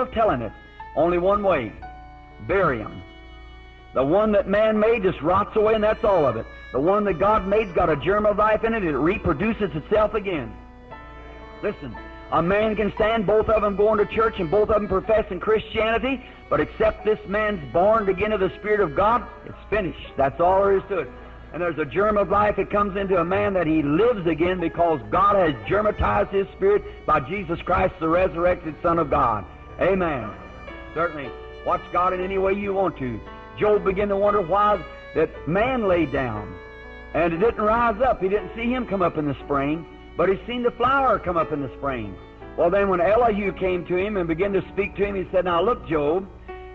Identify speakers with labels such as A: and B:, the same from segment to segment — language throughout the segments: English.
A: of telling it. Only one way. Bury him. The one that man made just rots away, and that's all of it. The one that God made's got a germ of life in it. It reproduces itself again. Listen, a man can stand, both of them going to church and both of them professing Christianity, but except this man's born again of the Spirit of God, it's finished. That's all there is to it. And there's a germ of life that comes into a man that he lives again because God has germatized his spirit by Jesus Christ, the resurrected Son of God. Amen. Certainly. Watch God in any way you want to. Job began to wonder why that man laid down and it didn't rise up. He didn't see him come up in the spring, but he seen the flower come up in the spring. Well, then when Elihu came to him and began to speak to him, he said, now look, Job,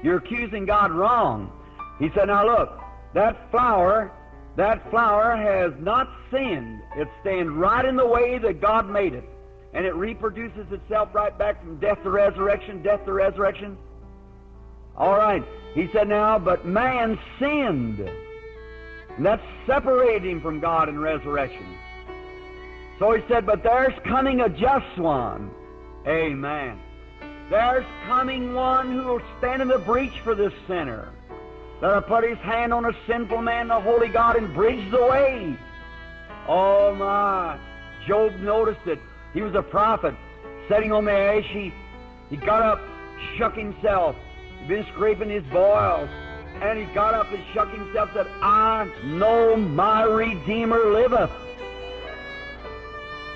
A: you're accusing God wrong. He said, now look, that flower has not sinned. It stands right in the way that God made it. And it reproduces itself right back from death to resurrection, death to resurrection. All right. He said, now, but man sinned. And that separated him from God in resurrection. So he said, but there's coming a just one. Amen. There's coming one who will stand in the breach for this sinner. That'll put his hand on a sinful man, the holy God, and bridge the way. Oh, my. Job noticed it. He was a prophet, sitting on the ash heap. He got up, shook himself. He'd been scraping his boils. And he got up and shook himself and said, I know my Redeemer liveth.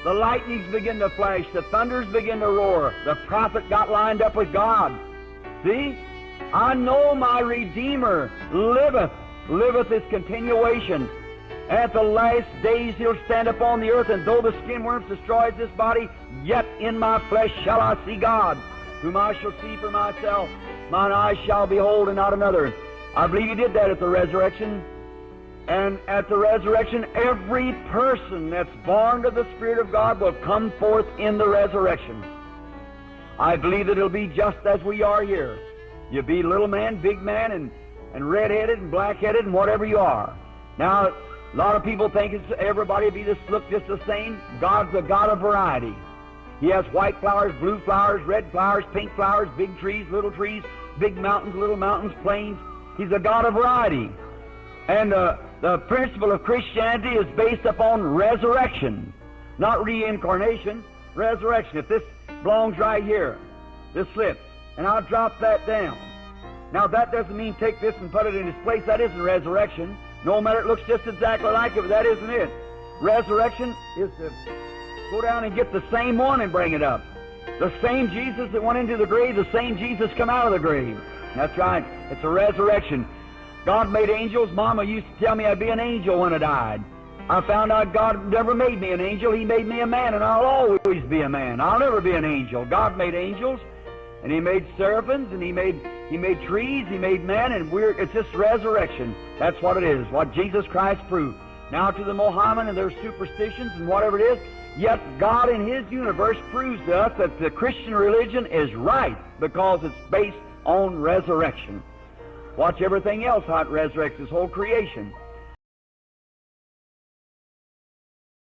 A: The lightnings began to flash. The thunders began to roar. The prophet got lined up with God. See? I know my Redeemer liveth. Liveth is continuation. At the last days he'll stand upon the earth, and though the skin worms destroys this body, yet in my flesh shall I see God, whom I shall see for myself. Mine eyes shall behold and not another. I believe he did that at the resurrection. And at the resurrection, every person that's born of the Spirit of God will come forth in the resurrection. I believe that it'll be just as we are here. You'll be little man, big man, and red-headed and black-headed and whatever you are. Now, a lot of people think everybody will look just the same. God's a God of variety. He has white flowers, blue flowers, red flowers, pink flowers, big trees, big mountains, little mountains, plains. He's a God of variety. And the principle of Christianity is based upon resurrection, not reincarnation, resurrection. If this belongs right here, this slip, and I'll drop that down. Now, that doesn't mean take this and put it in its place. That isn't resurrection. No matter it looks just exactly like it, but that isn't it. Resurrection is to go down and get the same one and bring it up. The same Jesus that went into the grave, the same Jesus come out of the grave. That's right. It's a resurrection. God made angels. Mama used to tell me I'd be an angel when I died. I found out God never made me an angel. He made me a man, and I'll always be a man. I'll never be an angel. God made angels, and He made seraphims, and He made trees, He made man, and it's just resurrection. That's what it is, what Jesus Christ proved. Now to the Mohammedan and their superstitions and whatever it is, yet God in His universe proves to us that the Christian religion is right because it's based on resurrection. Watch everything else how it resurrects His whole creation.